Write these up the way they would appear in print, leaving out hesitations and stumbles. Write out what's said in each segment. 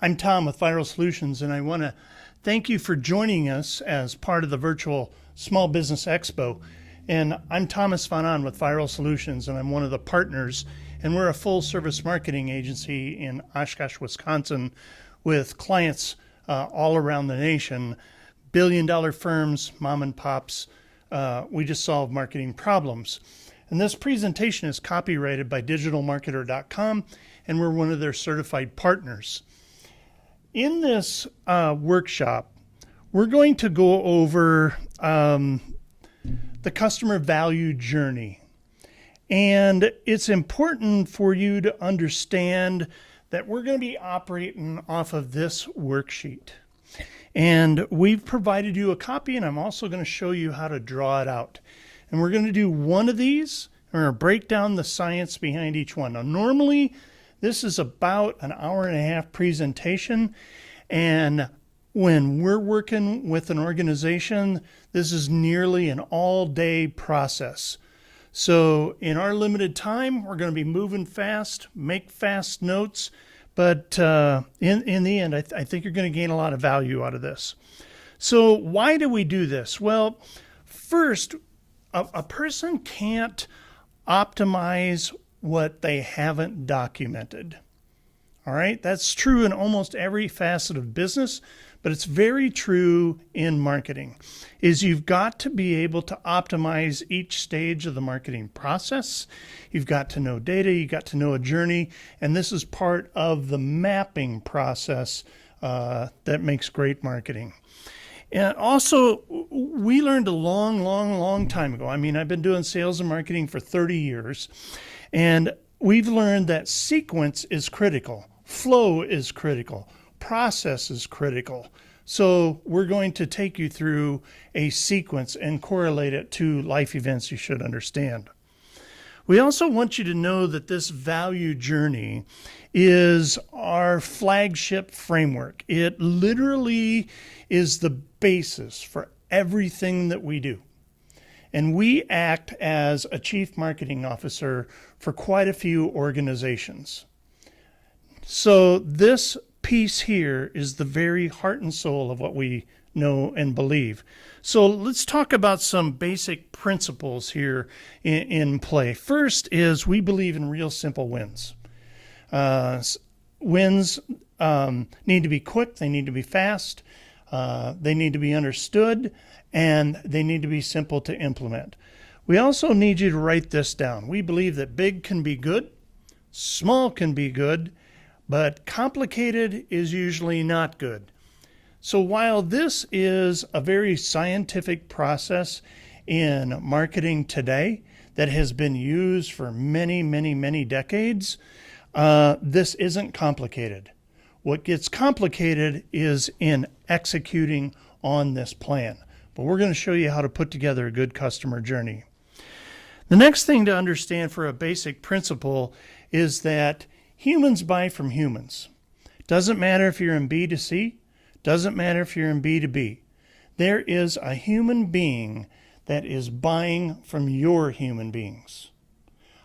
I'm Tom with Viral Solutions, and I want to thank you for joining us as part of the virtual Small Business Expo. And I'm Thomas Von Ahn with Viral Solutions, and I'm one of the partners. And we're a full-service marketing agency in Oshkosh, Wisconsin, with clients all around the nation, billion-dollar firms, mom and pops. We just solve marketing problems. And this presentation is copyrighted by digitalmarketer.com, and we're one of their certified partners. In this workshop, we're going to go over the customer value journey. And it's important for you to understand that we're going to be operating off of this worksheet. And we've provided you a copy, and I'm also going to show you how to draw it out. And we're going to do one of these, and we're going to break down the science behind each one. Now, normally, this is about an hour and a half presentation, and when we're working with an organization, this is nearly an all-day process. So in our limited time, we're going to be moving fast, make fast notes, but in the end, I think you're going to gain a lot of value out of this. So why do we do this? Well, first, a person can't optimize what they haven't documented. All right, that's true in almost every facet of business, but it's very true in marketing, is you've got to be able to optimize each stage of the marketing process. You've got to know data, you've got to know a journey, and this is part of the mapping process that makes great marketing. And also, we learned a long time ago. I mean, I've been doing sales and marketing for 30 years, and we've learned that sequence is critical, flow is critical, process is critical. So we're going to take you through a sequence and correlate it to life events you should understand. We also want you to know that this value journey is our flagship framework. It literally is the basis for everything that we do. And we act as a chief marketing officer for quite a few organizations. So this piece here is the very heart and soul of what we know and believe. So let's talk about some basic principles here in play. First is we believe in real simple wins. Wins need to be quick, they need to be fast, they need to be understood, and they need to be simple to implement. We also need you to write this down. We believe that big can be good, small can be good, but complicated is usually not good. So while this is a very scientific process in marketing today that has been used for many decades, this isn't complicated. What gets complicated is in executing on this plan. But we're going to show you how to put together a good customer journey. The next thing to understand for a basic principle is that humans buy from humans. Doesn't matter if you're in B2C, doesn't matter if you're in B2B. There is a human being that is buying from your human beings.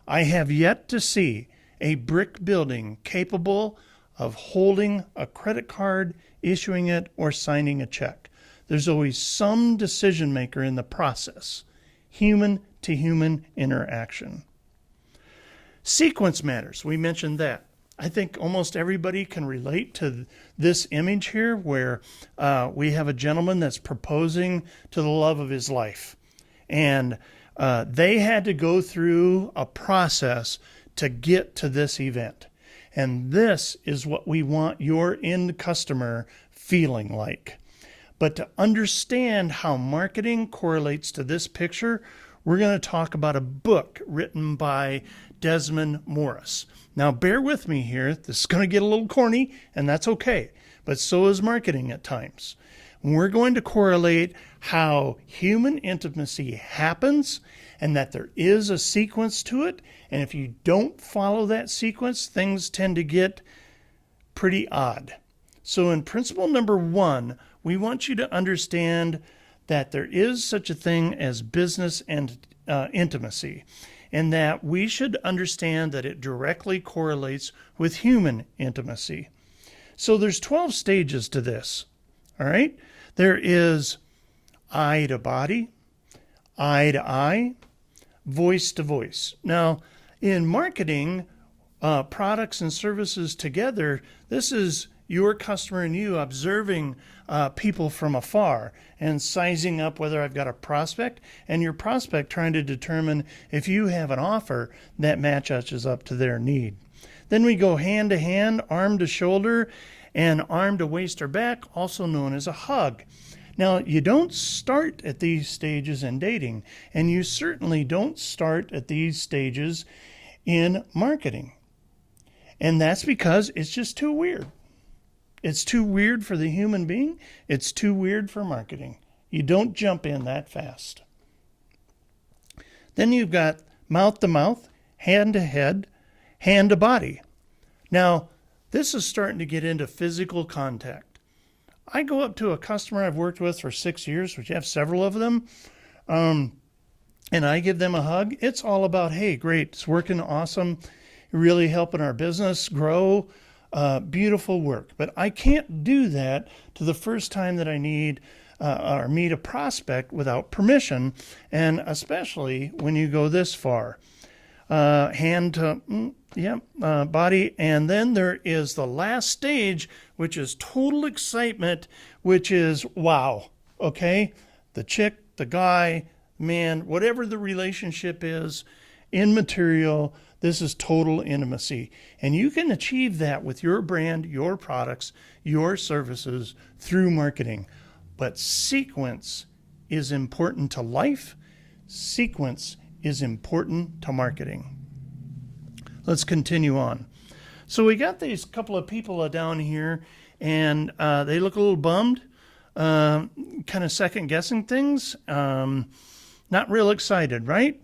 I have yet to see a brick building capable of holding a credit card, issuing it, or signing a check. There's always some decision maker in the process. Human to human interaction. Sequence matters. We mentioned that. I think almost everybody can relate to this image here where we have a gentleman that's proposing to the love of his life. And they had to go through a process to get to this event. And this is what we want your end customer feeling like. But to understand how marketing correlates to this picture, we're going to talk about a book written by Desmond Morris. Now, bear with me here. This is going to get a little corny, and that's okay. But so is marketing at times. We're going to correlate how human intimacy happens and that there is a sequence to it. And if you don't follow that sequence, things tend to get pretty odd. So in principle number 1, we want you to understand that there is such a thing as business and intimacy, and that we should understand that it directly correlates with human intimacy. So there's 12 stages to this. All right. There is eye to body, eye to eye, voice to voice. Now, in marketing, products and services together, this is your customer and you observing people from afar and sizing up whether I've got a prospect and your prospect trying to determine if you have an offer that matches up to their need. Then we go hand to hand, arm to shoulder, and arm to waist or back, also known as a hug. Now, you don't start at these stages in dating, and you certainly don't start at these stages in marketing. And that's because it's just too weird. It's too weird for the human being. It's too weird for marketing. You don't jump in that fast. Then you've got mouth to mouth, hand to head, hand to body. Now, this is starting to get into physical contact. I go up to a customer I've worked with for 6 years, which I have several of them, and I give them a hug. It's all about, hey, great, it's working awesome, really helping our business grow. Beautiful work. But I can't do that to the first time that I need or meet a prospect without permission, and especially when you go this far. Hand to body, and then there is the last stage, which is total excitement, which is wow. Okay, the chick, the guy, man, whatever the relationship is, immaterial. This is total intimacy. And you can achieve that with your brand, your products, your services through marketing. But sequence is important to life. Sequence is important to marketing. Let's continue on. So we got these couple of people down here, and they look a little bummed, kind of second guessing things, not real excited, right?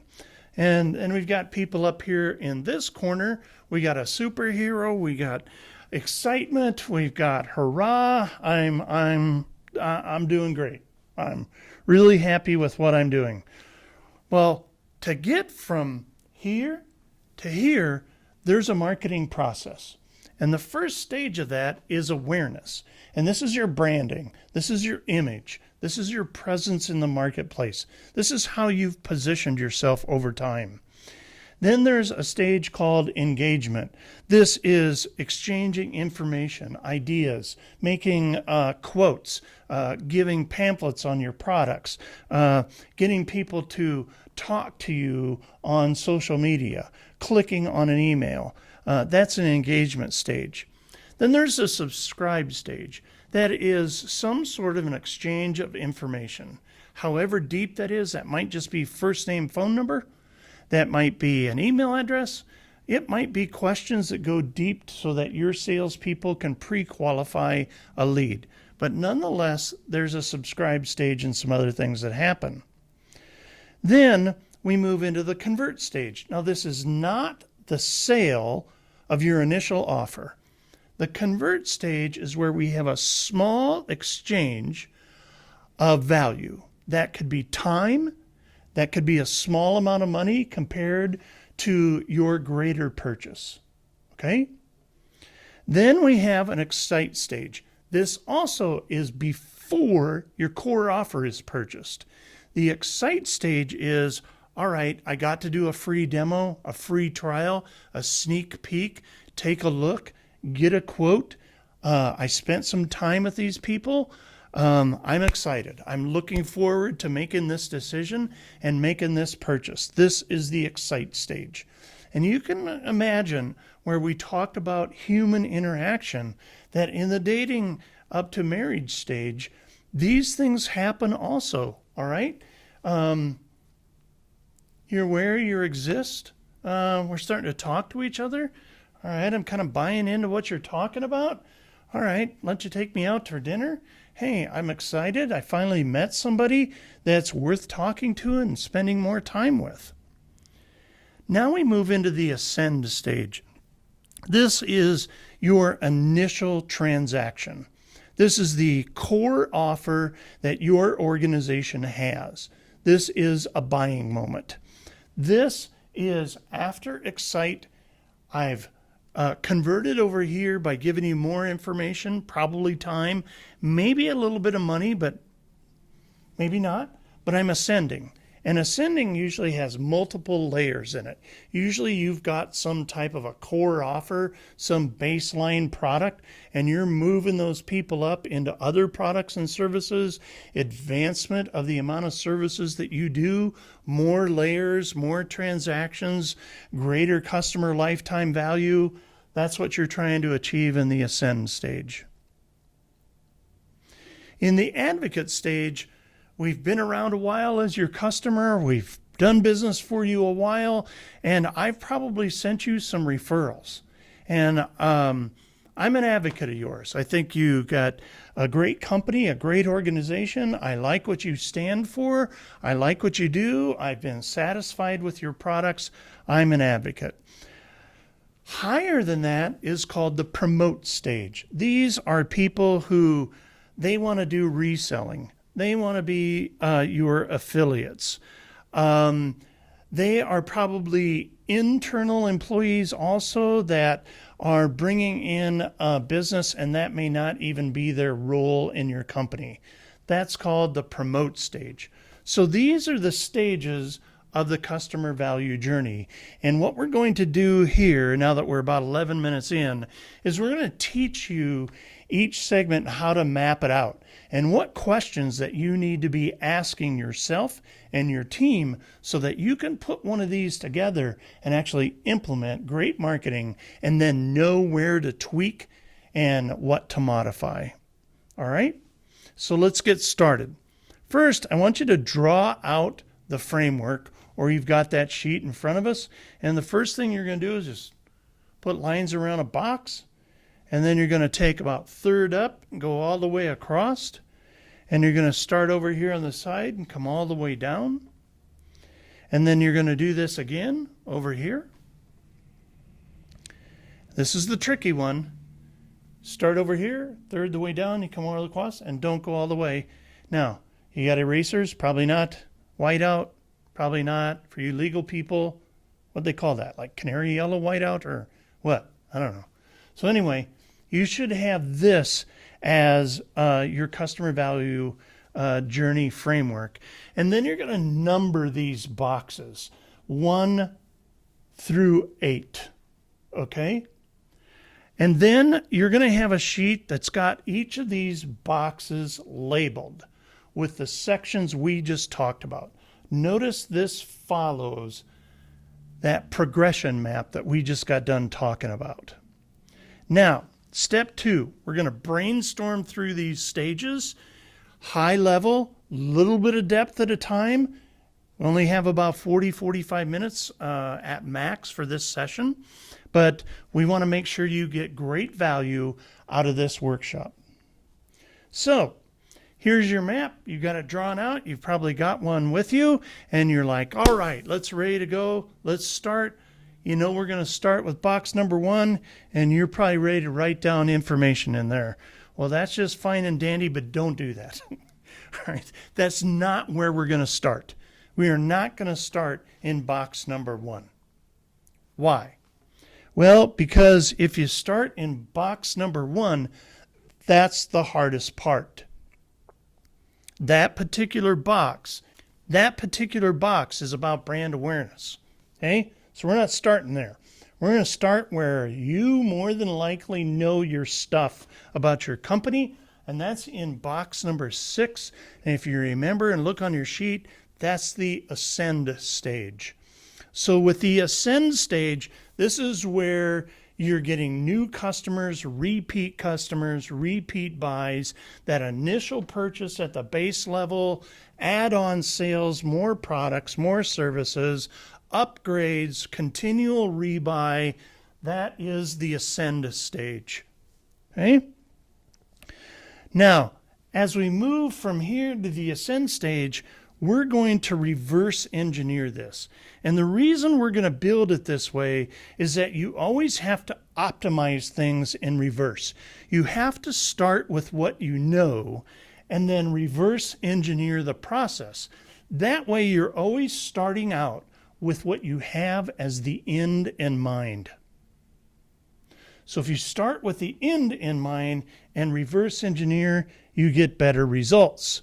And we've got people up here in this corner. We got a superhero. We got excitement. We've got hurrah. I'm doing great. I'm really happy with what I'm doing. Well, to get from here to here, there's a marketing process. And the first stage of that is awareness. And this is your branding. This is your image. This is your presence in the marketplace. This is how you've positioned yourself over time. Then there's a stage called engagement. This is exchanging information, ideas, making quotes, giving pamphlets on your products, getting people to talk to you on social media, clicking on an email. That's an engagement stage. Then there's a subscribe stage. That is some sort of an exchange of information. However deep that is, that might just be first name, phone number. That might be an email address. It might be questions that go deep so that your salespeople can pre-qualify a lead. But nonetheless, there's a subscribe stage and some other things that happen. Then we move into the convert stage. Now, this is not the sale of your initial offer. The convert stage is where we have a small exchange of value. That could be time. That could be a small amount of money compared to your greater purchase. Okay? Then we have an excite stage. This also is before your core offer is purchased. The excite stage is, all right, I got to do a free demo, a free trial, a sneak peek, take a look, get a quote. I spent some time with these people. I'm excited. I'm looking forward to making this decision and making this purchase. This is the excite stage. And you can imagine where we talked about human interaction, that in the dating up to marriage stage, these things happen also, all right? You're where you exist. We're starting to talk to each other. All right, I'm kind of buying into what you're talking about. All right, why don't you take me out for dinner? Hey, I'm excited. I finally met somebody that's worth talking to and spending more time with. Now we move into the ascend stage. This is your initial transaction. This is the core offer that your organization has. This is a buying moment. This is after excite. I've converted over here by giving you more information, probably time, maybe a little bit of money, but maybe not. But I'm ascending. And ascending usually has multiple layers in it. Usually you've got some type of a core offer, some baseline product, and you're moving those people up into other products and services, advancement of the amount of services that you do, more layers, more transactions, greater customer lifetime value. That's what you're trying to achieve in the ascend stage. In the advocate stage, we've been around a while as your customer. We've done business for you a while, and I've probably sent you some referrals. And I'm an advocate of yours. I think you got a great company, a great organization. I like what you stand for. I like what you do. I've been satisfied with your products. I'm an advocate. Higher than that is called the promote stage. These are people who they want to do reselling. They want to be your affiliates. They are probably internal employees also that are bringing in business, and that may not even be their role in your company. That's called the promote stage. So these are the stages of the customer value journey. And what we're going to do here, now that we're about 11 minutes in, is we're going to teach you each segment how to map it out and what questions that you need to be asking yourself and your team so that you can put one of these together and actually implement great marketing and then know where to tweak and what to modify. All right? So let's get started. First, I want you to draw out the framework, or you've got that sheet in front of us. And the first thing you're going to do is just put lines around a box. And then you're going to take about third up and go all the way across. And you're going to start over here on the side and come all the way down. And then you're going to do this again over here. This is the tricky one. Start over here, third the way down, you come all the way across, and don't go all the way. Now, you got erasers? Probably not. Whiteout? Probably not. For you legal people, what do they call that? Like canary yellow whiteout or what? I don't know. So anyway, you should have this as your customer value journey framework. And then you're going to number these boxes 1 through 8. Okay? And then you're going to have a sheet that's got each of these boxes labeled with the sections we just talked about. Notice this follows that progression map that we just got done talking about. Now, step 2, we're going to brainstorm through these stages, high level, little bit of depth at a time. We only have about 45 minutes at max for this session, but we want to make sure you get great value out of this workshop. So, here's your map. You got it drawn out. You've probably got one with you, and you're like, all right, let's ready to go. Let's start. You know, we're going to start with box number 1, and you're probably ready to write down information in there. Well, that's just fine and dandy, but don't do that. All right. That's not where we're going to start. We are not going to start in box number 1. Why? Well, because if you start in box number 1, that's the hardest part. That particular box is about brand awareness. Okay? So we're not starting there. We're going to start where you more than likely know your stuff about your company, and that's in box number 6. And if you remember and look on your sheet, that's the ascend stage. So with the ascend stage, this is where you're getting new customers, repeat buys, that initial purchase at the base level, add-on sales, more products, more services, upgrades, continual rebuy. That is the ascend stage. Okay? Now, as we move from here to the ascend stage, we're going to reverse engineer this. And the reason we're going to build it this way is that you always have to optimize things in reverse. You have to start with what you know and then reverse engineer the process. That way you're always starting out with what you have as the end in mind. So if you start with the end in mind and reverse engineer, you get better results.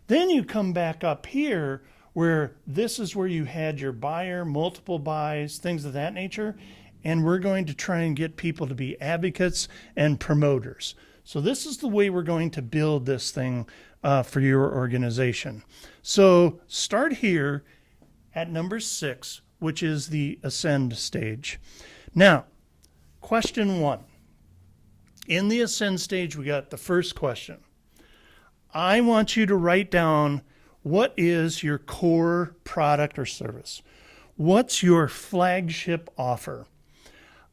Then you come back up here where this is where you had your buyer, multiple buys, things of that nature. And we're going to try and get people to be advocates and promoters. So this is the way we're going to build this thing for your organization. So start here at number 6, which is the ascend stage. Now, question 1. In the ascend stage, we got the first question. I want you to write down, what is your core product or service? What's your flagship offer?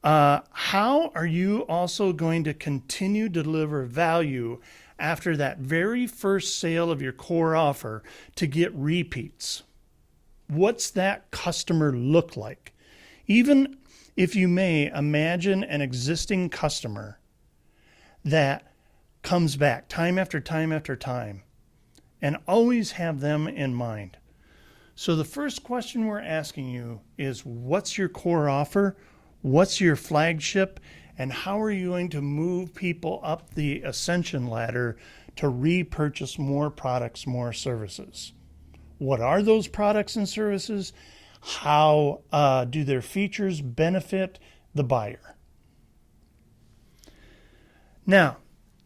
How are you also going to continue to deliver value after that very first sale of your core offer to get repeats? What's that customer look like? Even if you may imagine an existing customer that comes back time after time after time, and always have them in mind. So the first question we're asking you is, what's your core offer? What's your flagship? And how are you going to move people up the ascension ladder to repurchase more products, more services? What are those products and services? How do their features benefit the buyer? Now,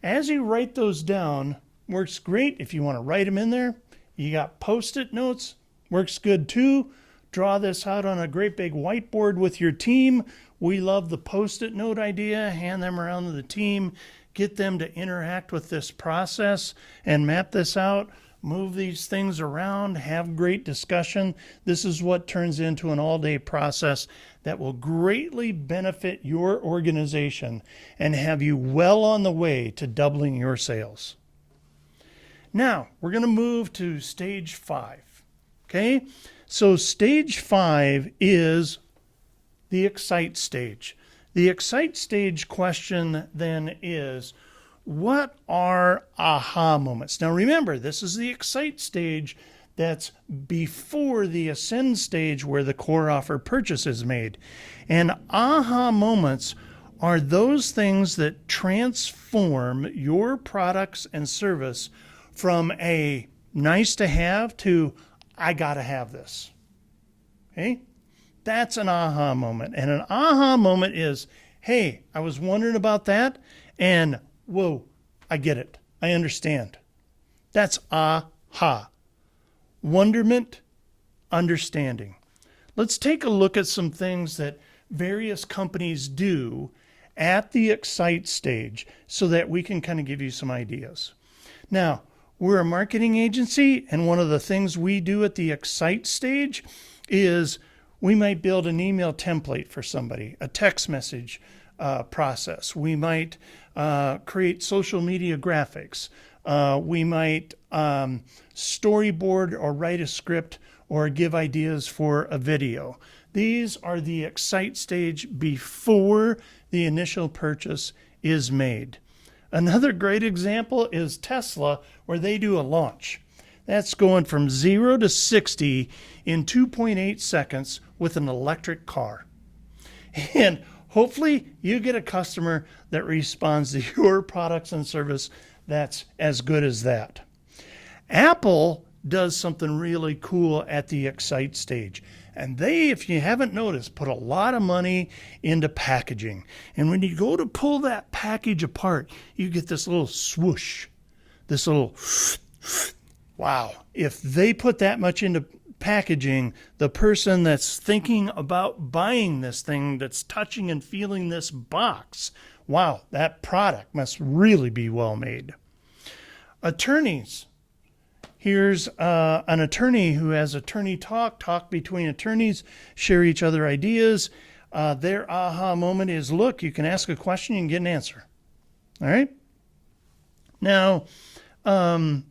as you write those down, works great if you want to write them in there. You got Post-it notes, works good too. Draw this out on a great big whiteboard with your team. We love the Post-it note idea. Hand them around to the team. Get them to interact with this process and map this out. Move these things around. Have great discussion. This is what turns into an all-day process that will greatly benefit your organization and have you well on the way to doubling your sales. Now, we're going to move to stage 5. Okay? So stage 5 is the excite stage. The excite stage question then is, what are aha moments? Now remember, this is the excite stage that's before the ascend stage where the core offer purchase is made. And aha moments are those things that transform your products and service from a nice to have to I gotta have this. Okay? That's an aha moment. And an aha moment is, hey, I was wondering about that, and whoa, I get it. I understand. That's aha. Wonderment, understanding. Let's take a look at some things that various companies do at the excite stage so that we can kind of give you some ideas. Now, we're a marketing agency, and one of the things we do at the excite stage is we might build an email template for somebody, a text message process. We might create social media graphics. We might storyboard or write a script or give ideas for a video. These are the excite stage before the initial purchase is made. Another great example is Tesla, where they do a launch. That's going from 0 to 60 in 2.8 seconds with an electric car. And hopefully you get a customer that responds to your products and service that's as good as that. Apple does something really cool at the excite stage. And they, if you haven't noticed, put a lot of money into packaging. And when you go to pull that package apart, you get this little swoosh, this little wow. If they put that much into packaging, the person that's thinking about buying this thing, that's touching and feeling this box, wow, that product must really be well made. Attorneys. Here's an attorney who has attorney talk between attorneys, share each other ideas. Their aha moment is, look, you can ask a question, you can get an answer. All right? Now, in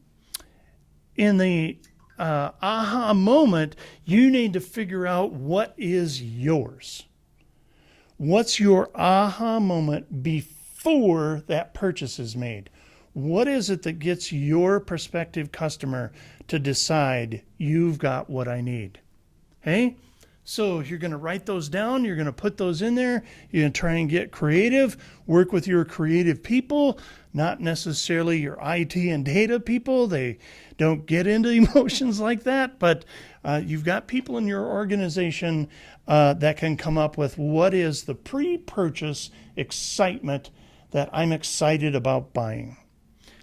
the aha moment, you need to figure out what is yours. What's your aha moment before that purchase is made? What is it that gets your prospective customer to decide you've got what I need? Okay? So you're going to write those down. You're going to put those in there. You're going to try and get creative, work with your creative people, not necessarily your IT and data people. They don't get into emotions like that, but you've got people in your organization that can come up with what is the pre-purchase excitement that I'm excited about buying.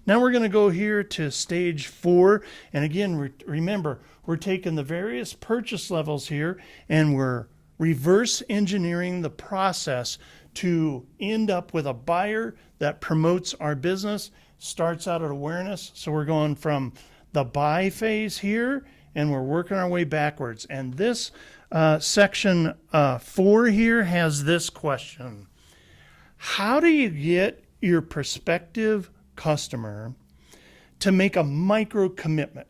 Now we're going to go here to stage 4. And again, remember, we're taking the various purchase levels here and we're reverse engineering the process to end up with a buyer that promotes our business, starts out at awareness. So we're going from the buy phase here and we're working our way backwards. And this section 4 here has this question. How do you get your prospective customer to make a micro commitment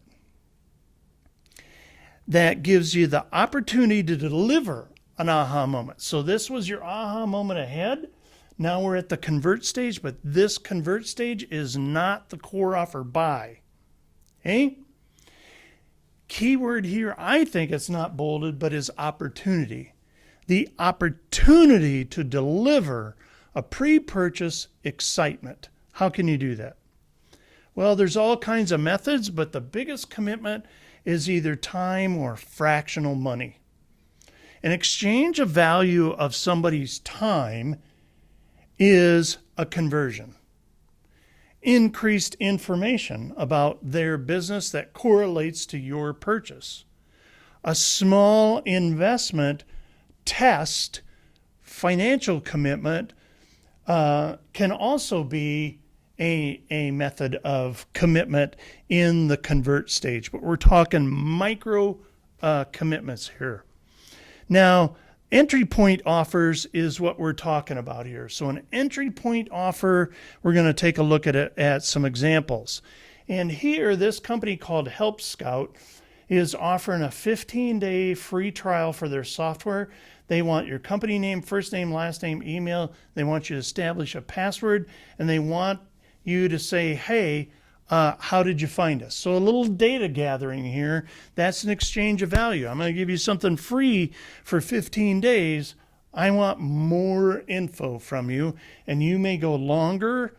that gives you the opportunity to deliver an aha moment? So this was your aha moment ahead. Now we're at the convert stage, but this convert stage is not the core offer buy. Okay? Keyword here, I think it's not bolded, but is opportunity. The opportunity to deliver a pre-purchase excitement. How can you do that? Well, there's all kinds of methods, but the biggest commitment is either time or fractional money. An exchange of value of somebody's time is a conversion. Increased information about their business that correlates to your purchase. A small investment test, financial commitment, can also be a method of commitment in the convert stage, but we're talking micro commitments here. Now, entry point offers is what we're talking about here. So an entry point offer, we're going to take a look at it at some examples. And here, this company called Help Scout is offering a 15-day free trial for their software. They want your company name, first name, last name, email. They want you to establish a password, and they want you to say, hey, how did you find us? So a little data gathering here. That's an exchange of value. I'm going to give you something free for 15 days. I want more info from you, and you may go longer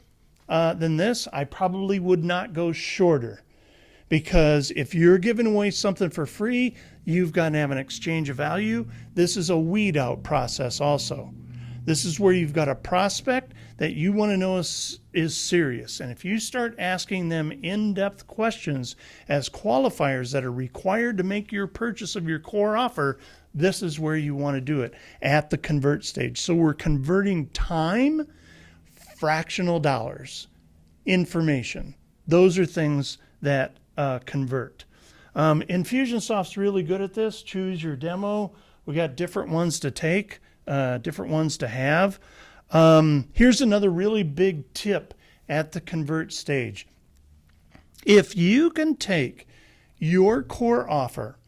than this. I probably would not go shorter, because if you're giving away something for free, you've got to have an exchange of value. This is a weed out process also. This is where you've got a prospect that you want to know is serious. And if you start asking them in-depth questions as qualifiers that are required to make your purchase of your core offer, this is where you want to do it, at the convert stage. So we're converting time, fractional dollars, information. Those are things that convert. Infusionsoft's really good at this. Choose your demo. We got different ones to take, different ones to have. Here's another really big tip at the convert stage. If you can take your core offer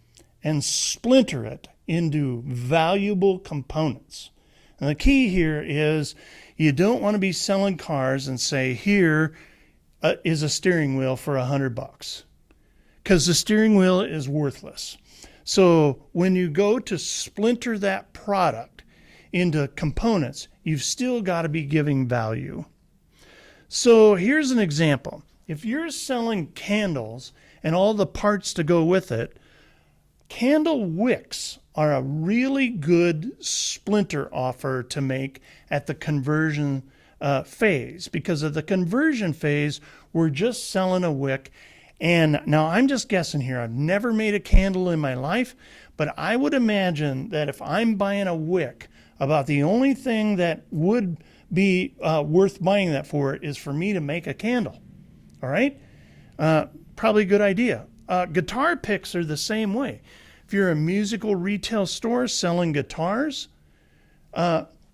and splinter it into valuable components. And the key here is you don't want to be selling cars and say, here is a steering wheel for $100, because the steering wheel is worthless. So when you go to splinter that product into components, you've still got to be giving value. So here's an example. If you're selling candles and all the parts to go with it, candle wicks are a really good splinter offer to make at the conversion phase, because of the conversion phase, we're just selling a wick. And now I'm just guessing here. I've never made a candle in my life, but I would imagine that if I'm buying a wick, about the only thing that would be worth buying that for is for me to make a candle. All right? Probably a good idea. Guitar picks are the same way. If you're a musical retail store selling guitars,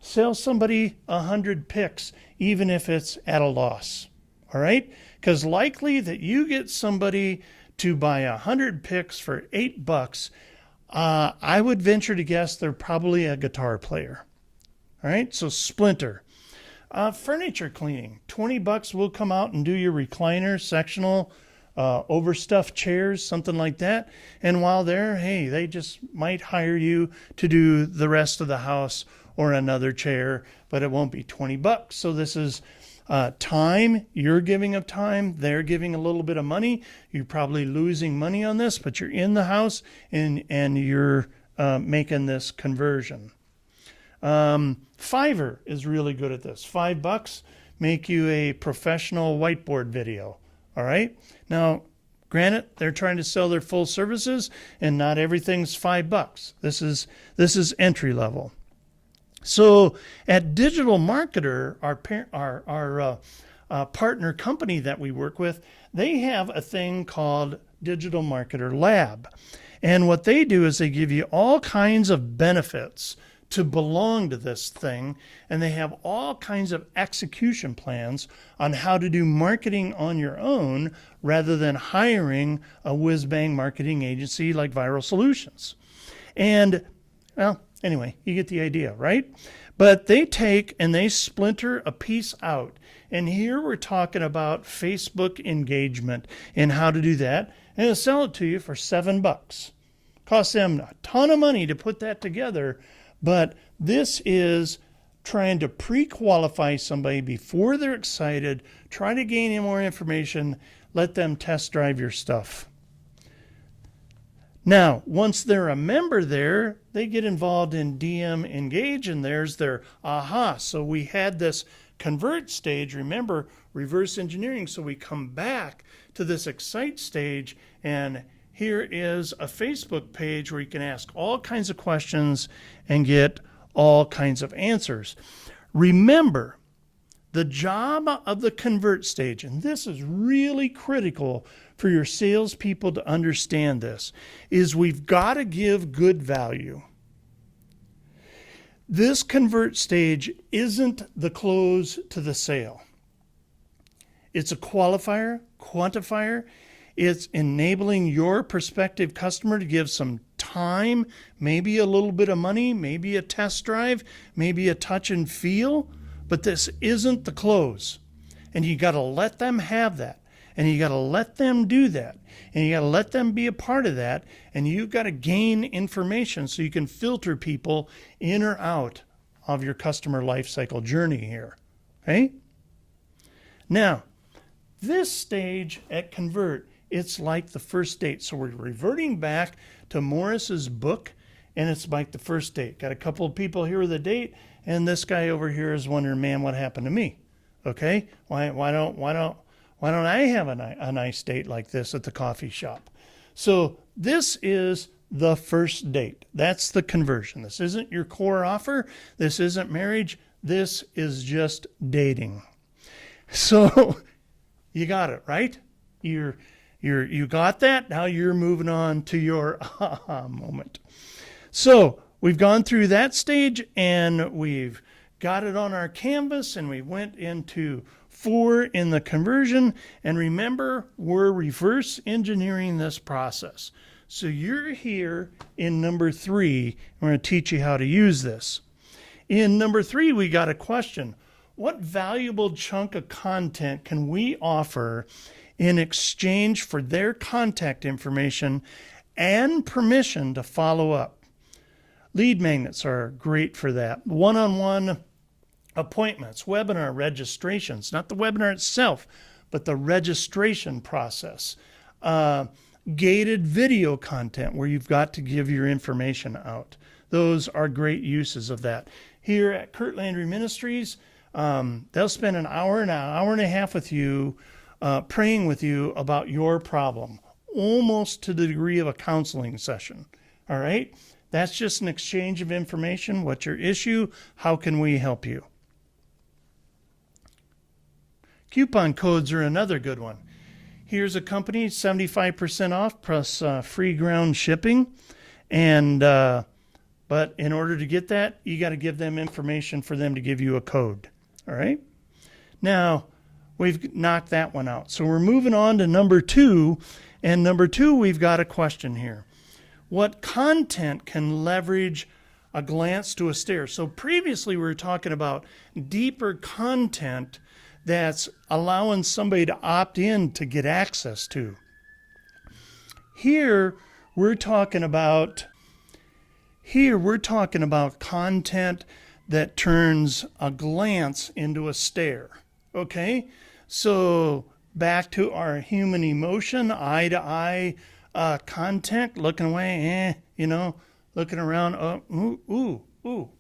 sell somebody 100 picks, even if it's at a loss. All right? Because likely that you get somebody to buy 100 picks for $8, I would venture to guess they're probably a guitar player. All right? So splinter. Furniture cleaning. $20 will come out and do your recliner, sectional overstuffed chairs, something like that. And while there, hey, they just might hire you to do the rest of the house or another chair, but it won't be $20. So this is time. You're giving of time. They're giving a little bit of money. You're probably losing money on this, but you're in the house and you're making this conversion. Fiverr is really good at this. $5 make you a professional whiteboard video. All right. Now, granted, they're trying to sell their full services, and not everything's $5. This is entry level. So at Digital Marketer, our partner company that we work with, they have a thing called Digital Marketer Lab. And what they do is they give you all kinds of benefits to belong to this thing, and they have all kinds of execution plans on how to do marketing on your own rather than hiring a whiz-bang marketing agency like Viral Solutions. And, well, anyway, you get the idea, right? But they take and they splinter a piece out. And here we're talking about Facebook engagement and how to do that. And they'll sell it to you for $7. Costs them a ton of money to put that together. But this is trying to pre-qualify somebody before they're excited, try to gain more information, let them test drive your stuff. Now, once they're a member there, they get involved in DM Engage, and there's their aha. So we had this convert stage, remember, reverse engineering. So we come back to this excite stage, and here is a Facebook page where you can ask all kinds of questions and get all kinds of answers. Remember, the job of the convert stage, and this is really critical for your salespeople to understand this, is we've got to give good value. This convert stage isn't the close to the sale. It's a qualifier, quantifier. It's enabling your prospective customer to give some time, maybe a little bit of money, maybe a test drive, maybe a touch and feel, but this isn't the close. And you got to let them have that. And you got to let them do that. And you got to let them be a part of that. And you've got to gain information so you can filter people in or out of your customer life cycle journey here. Okay? Now, this stage at Convert, it's like the first date. So we're reverting back to Morris's book, and it's like the first date. Got a couple of people here with a date, and this guy over here is wondering, man, what happened to me? Okay? Why don't I have a nice date like this at the coffee shop? So this is the first date. That's the conversion. This isn't your core offer. This isn't marriage. This is just dating. So you got it, right? You got that. Now you're moving on to your aha moment. So we've gone through that stage, and we've got it on our canvas, and we went into 4 in the conversion. And remember, we're reverse engineering this process. So you're here in number 3. We're going to teach you how to use this. In number 3, we got a question. What valuable chunk of content can we offer in exchange for their contact information and permission to follow up? Lead magnets are great for that. One-on-one appointments, webinar registrations, not the webinar itself, but the registration process. Gated video content where you've got to give your information out. Those are great uses of that. Here at Kurt Landry Ministries, they'll spend an hour and a half with you, praying with you about your problem, almost to the degree of a counseling session. All right? That's just an exchange of information. What's your issue? How can we help you? Coupon codes are another good one. Here's a company, 75% off plus free ground shipping. And but in order to get that, you got to give them information for them to give you a code. All right? Now, we've knocked that one out. So we're moving on to number 2. And number 2, we've got a question here. What content can leverage a glance to a stare? So previously we were talking about deeper content that's allowing somebody to opt in to get access to. Here we're talking about content that turns a glance into a stare. Okay? So back to our human emotion, eye to eye content, looking away, looking around, ooh,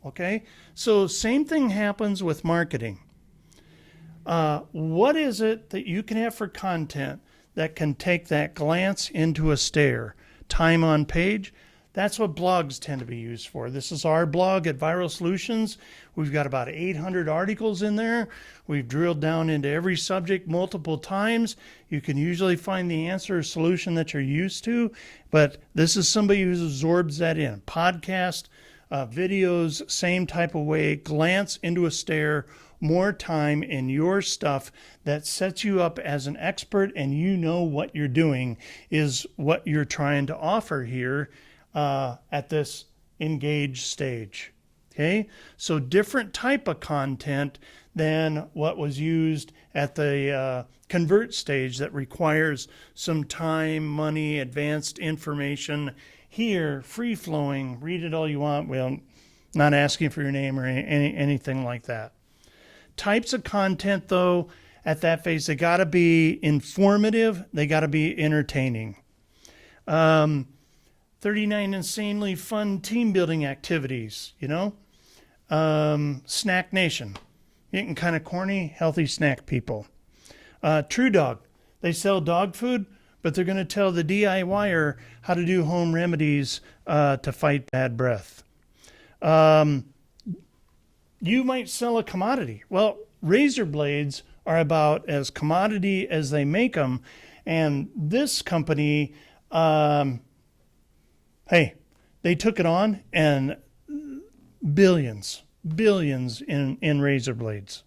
okay? So same thing happens with marketing. What is it that you can have for content that can take that glance into a stare? Time on page. That's what blogs tend to be used for. This is our blog at Viral Solutions. We've got about 800 articles in there. We've drilled down into every subject multiple times. You can usually find the answer or solution that you're used to, but this is somebody who absorbs that in. Podcast, videos, same type of way. Glance into a stare, more time in your stuff that sets you up as an expert, and you know what you're doing is what you're trying to offer here at this engage stage. Okay, so different type of content than what was used at the convert stage that requires some time, money, advanced information. Here, free flowing, read it all you want. Well, not asking for your name or anything like that. Types of content, though, at that phase, they got to be informative. They got to be entertaining. 39 insanely fun team building activities, Snack Nation, getting kind of corny, healthy snack people. True Dog, they sell dog food, but they're going to tell the DIYer how to do home remedies to fight bad breath. You might sell a commodity. Well, razor blades are about as commodity as they make them, and this company, they took it on, and billions in razor blades.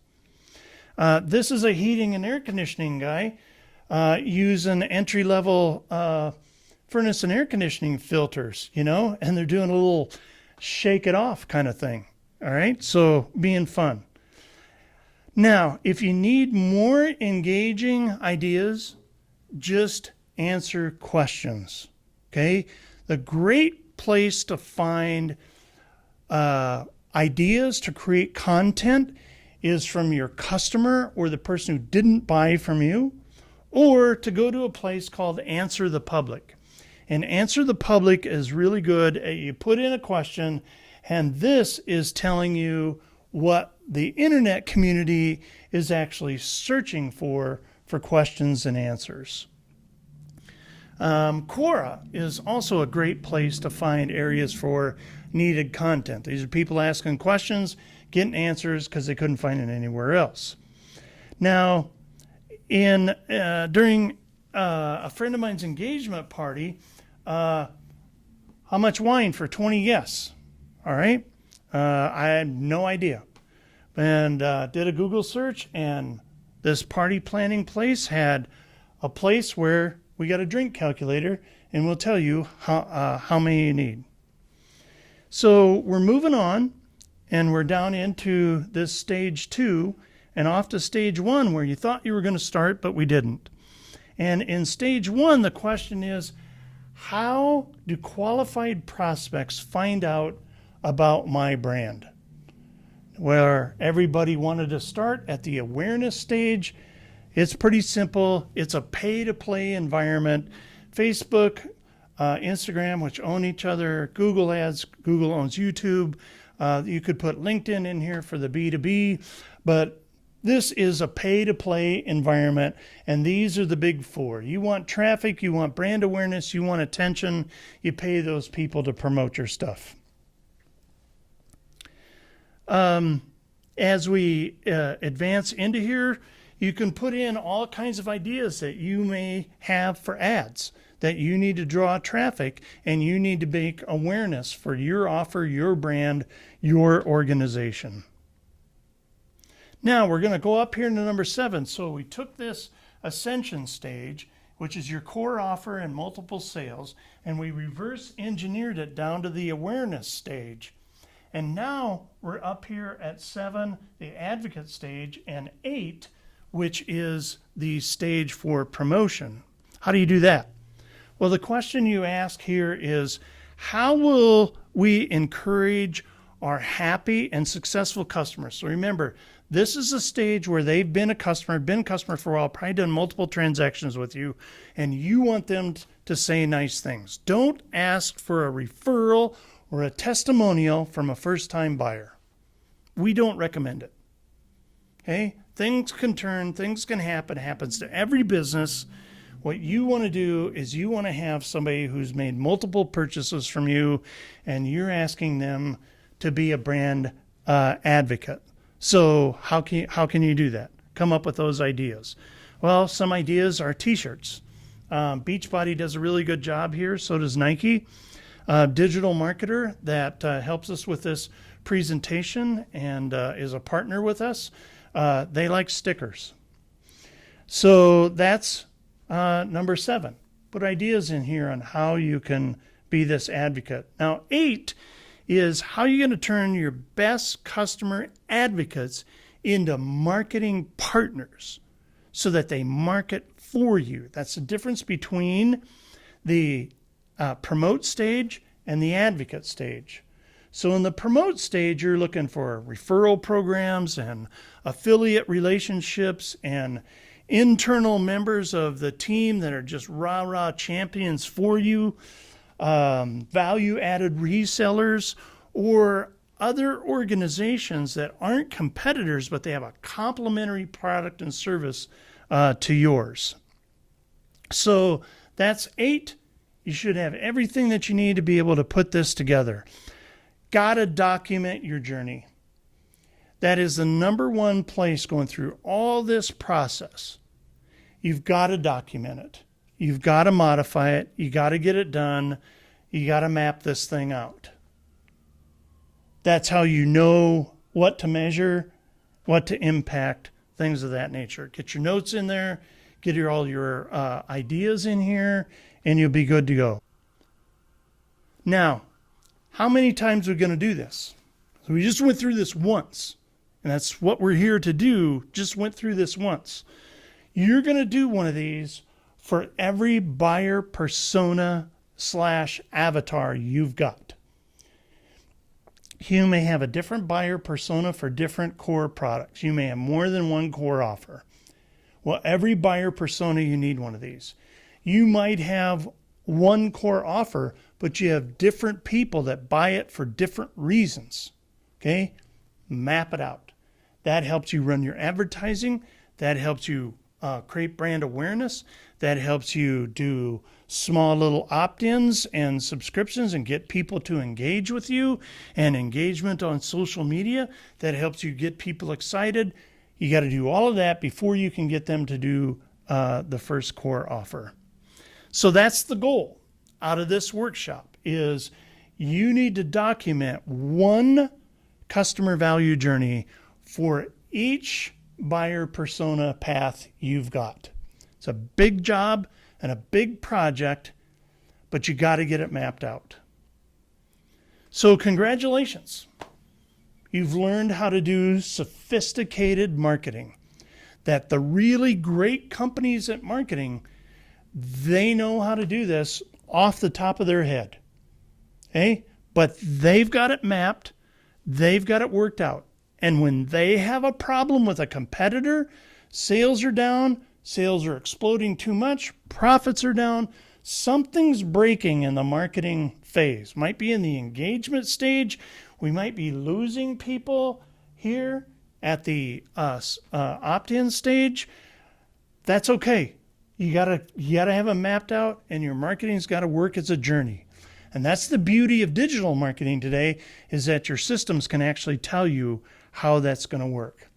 This is a heating and air conditioning guy using entry-level furnace and air conditioning filters, and they're doing a little shake it off kind of thing. All right, so being fun. Now, if you need more engaging ideas, just answer questions. Okay, the great place to find ideas to create content is from your customer or the person who didn't buy from you, or to go to a place called Answer the Public. And Answer the Public is really good. You put in a question, and this is telling you what the internet community is actually searching for questions and answers. Quora is also a great place to find areas for needed content. These are people asking questions, getting answers because they couldn't find it anywhere else. Now, during a friend of mine's engagement party, how much wine for 20 guests? All right. I had no idea. And did a Google search, and this party planning place had a place where we got a drink calculator, and we'll tell you how many you need. So we're moving on, and we're down into this stage 2 and off to stage 1 where you thought you were going to start, but we didn't. And in stage 1, the question is, how do qualified prospects find out about my brand? Where everybody wanted to start at the awareness stage, it's pretty simple. It's a pay-to-play environment. Facebook, Instagram, which own each other, Google Ads, Google owns YouTube. You could put LinkedIn in here for the B2B, but this is a pay-to-play environment, and these are the big 4. You want traffic, you want brand awareness, you want attention, you pay those people to promote your stuff. As we advance into here, you can put in all kinds of ideas that you may have for ads, that you need to draw traffic, and you need to make awareness for your offer, your brand, your organization. Now we're going to go up here to number 7. So we took this ascension stage, which is your core offer and multiple sales, and we reverse engineered it down to the awareness stage. And now we're up here at 7, the advocate stage, and 8, which is the stage for promotion. How do you do that? Well, the question you ask here is, how will we encourage our happy and successful customers? So remember, this is a stage where they've been a customer for a while, probably done multiple transactions with you, and you want them to say nice things. Don't ask for a referral or a testimonial from a first-time buyer. We don't recommend it. Okay? Things can turn, things can happen, happens to every business. What you want to do is you want to have somebody who's made multiple purchases from you, and you're asking them to be a brand advocate. So how can you do that? Come up with those ideas. Well, some ideas are t-shirts. Beachbody does a really good job here. So does Nike. Digital marketer that helps us with this presentation and is a partner with us. They like stickers. So that's number 7. Put ideas in here on how you can be this advocate. Now, 8 is how you're going to turn your best customer advocates into marketing partners so that they market for you. That's the difference between the promote stage and the advocate stage. So in the promote stage, you're looking for referral programs and affiliate relationships and internal members of the team that are just rah-rah champions for you, value-added resellers, or other organizations that aren't competitors, but they have a complementary product and service to yours. So that's 8. You should have everything that you need to be able to put this together. Gotta document your journey. That is the number one place going through all this process. You've got to document it. You've got to modify it. You got to get it done. You got to map this thing out. That's how you know what to measure, what to impact, things of that nature. Get your notes in there. Get all your ideas in here, and you'll be good to go. Now, how many times are we going to do this? So we just went through this once, and that's what we're here to do. Just went through this once. You're going to do one of these for every buyer persona / avatar you've got. You may have a different buyer persona for different core products. You may have more than one core offer. Well, every buyer persona, you need one of these. You might have one core offer, but you have different people that buy it for different reasons. Okay? Map it out. That helps you run your advertising. That helps you create brand awareness. That helps you do small little opt-ins and subscriptions and get people to engage with you, and engagement on social media. That helps you get people excited. You got to do all of that before you can get them to do the first core offer. So that's the goal out of this workshop, is you need to document one customer value journey for each buyer persona path you've got. It's a big job and a big project, but you got to get it mapped out. So congratulations. You've learned how to do sophisticated marketing. That the really great companies at marketing, they know how to do this off the top of their head. Okay? But they've got it mapped. They've got it worked out. And when they have a problem with a competitor, sales are down, sales are exploding too much, profits are down, something's breaking in the marketing phase. Might be in the engagement stage. We might be losing people here at the opt-in stage. That's okay. You gotta have it mapped out, and your marketing's got to work as a journey. And that's the beauty of digital marketing today, is that your systems can actually tell you how that's going to work.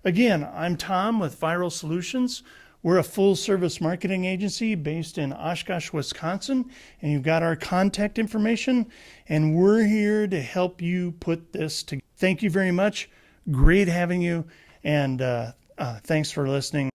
Again, I'm Tom with Viral Solutions. We're a full-service marketing agency based in Oshkosh, Wisconsin, and you've got our contact information, and we're here to help you put this together. Thank you very much. Great having you, and thanks for listening.